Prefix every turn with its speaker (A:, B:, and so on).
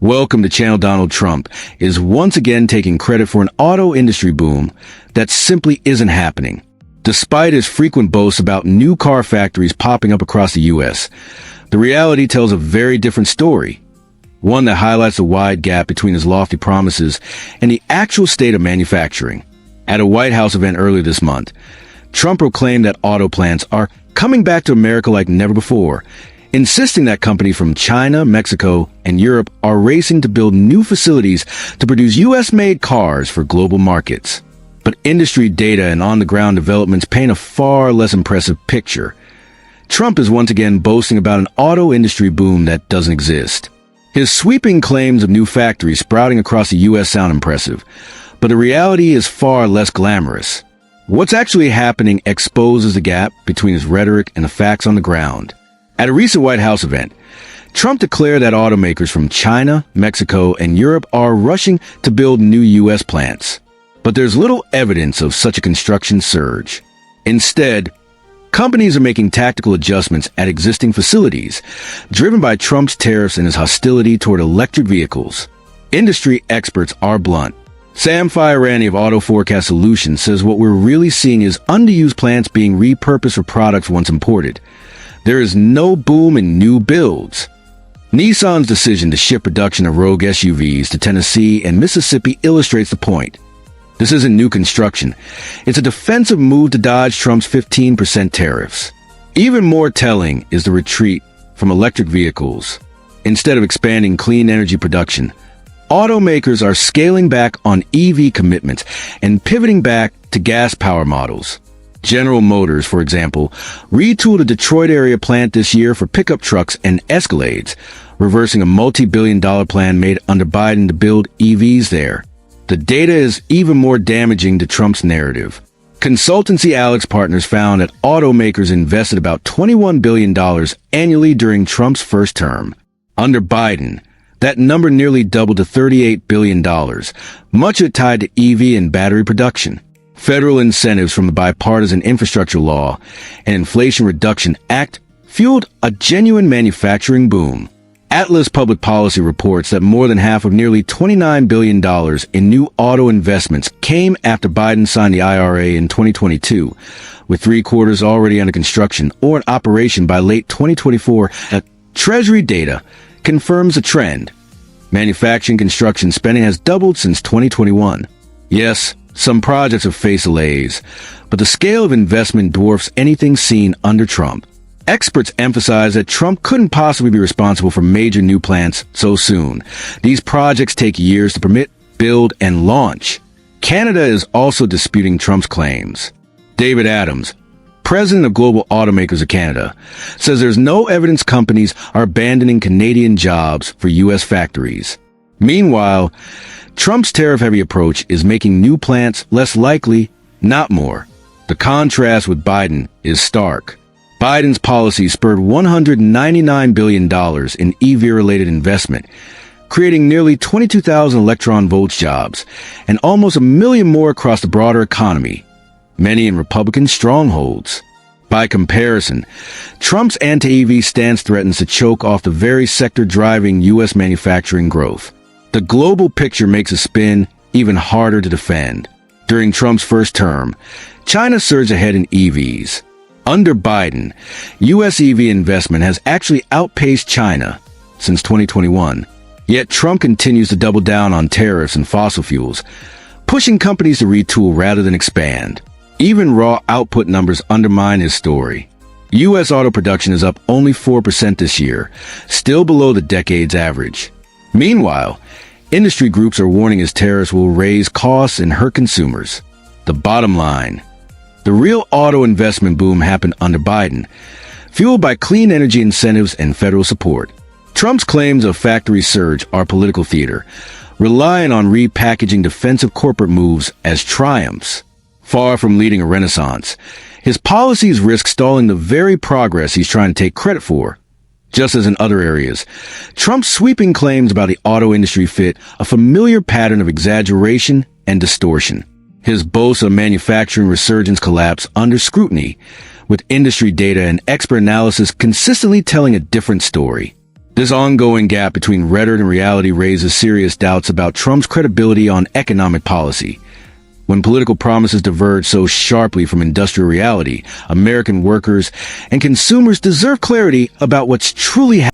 A: Welcome to Channel. Donald Trump is once again taking credit for an auto industry boom that simply isn't happening. Despite his frequent boasts about new car factories popping up across the U.S., the reality tells a very different story. One that highlights the wide gap between his lofty promises and the actual state of manufacturing. At a White House event earlier this month, Trump proclaimed that auto plants are coming back to America like never before, insisting that companies from China, Mexico, and Europe are racing to build new facilities to produce U.S.-made cars for global markets. But industry data and on-the-ground developments paint a far less impressive picture. Trump is once again boasting about an auto industry boom that doesn't exist. His sweeping claims of new factories sprouting across the U.S. sound impressive, but the reality is far less glamorous. What's actually happening exposes the gap between his rhetoric and the facts on the ground. At a recent White House event, Trump declared that automakers from China, Mexico, and Europe are rushing to build new U.S. plants. But there's little evidence of such a construction surge. Instead, companies are making tactical adjustments at existing facilities, driven by Trump's tariffs and his hostility toward electric vehicles. Industry experts are blunt. Sam Fiorani of Auto Forecast Solutions says what we're really seeing is underused plants being repurposed for products once imported. There is no boom in new builds. Nissan's decision to ship production of Rogue SUVs to Tennessee and Mississippi illustrates the point. This isn't new construction. It's a defensive move to dodge Trump's 15% tariffs. Even more telling is the retreat from electric vehicles. Instead of expanding clean energy production, automakers are scaling back on EV commitments and pivoting back to gas power models. General Motors, for example, retooled a Detroit area plant this year for pickup trucks and Escalades, reversing a multi-billion-dollar plan made under Biden to build EVs there. The data is even more damaging to Trump's narrative. Consultancy Alex Partners found that automakers invested about $21 billion annually during Trump's first term. Under Biden, that number nearly doubled to $38 billion, much of it tied to EV and battery production. Federal incentives from the Bipartisan Infrastructure Law and Inflation Reduction Act fueled a genuine manufacturing boom. Atlas Public Policy reports that more than half of nearly $29 billion in new auto investments came after Biden signed the IRA in 2022, with three-quarters already under construction or in operation by late 2024. Treasury data confirms the trend. Manufacturing construction spending has doubled since 2021. Yes, some projects have faced delays, but the scale of investment dwarfs anything seen under Trump. Experts emphasize that Trump couldn't possibly be responsible for major new plants so soon. These projects take years to permit, build, and launch. Canada is also disputing Trump's claims. David Adams, president of Global Automakers of Canada, says there's no evidence companies are abandoning Canadian jobs for U.S. factories. Meanwhile, Trump's tariff-heavy approach is making new plants less likely, not more. The contrast with Biden is stark. Biden's policy spurred $199 billion in EV-related investment, creating nearly 22,000 electron-volts jobs and almost 1 million more across the broader economy, many in Republican strongholds. By comparison, Trump's anti-EV stance threatens to choke off the very sector driving U.S. manufacturing growth. The global picture makes a spin even harder to defend. During Trump's first term, China surged ahead in EVs. Under Biden, U.S. EV investment has actually outpaced China since 2021. Yet Trump continues to double down on tariffs and fossil fuels, pushing companies to retool rather than expand. Even raw output numbers undermine his story. U.S. auto production is up only 4% this year, still below the decade's average. Meanwhile, industry groups are warning his tariffs will raise costs and hurt consumers. The bottom line: the real auto investment boom happened under Biden, fueled by clean energy incentives and federal support. Trump's claims of factory surge are political theater, relying on repackaging defensive corporate moves as triumphs. Far from leading a renaissance, his policies risk stalling the very progress he's trying to take credit for. Just as in other areas, Trump's sweeping claims about the auto industry fit a familiar pattern of exaggeration and distortion. His boasts of manufacturing resurgence collapse under scrutiny, with industry data and expert analysis consistently telling a different story. This ongoing gap between rhetoric and reality raises serious doubts about Trump's credibility on economic policy. When political promises diverge so sharply from industrial reality, American workers and consumers deserve clarity about what's truly happening.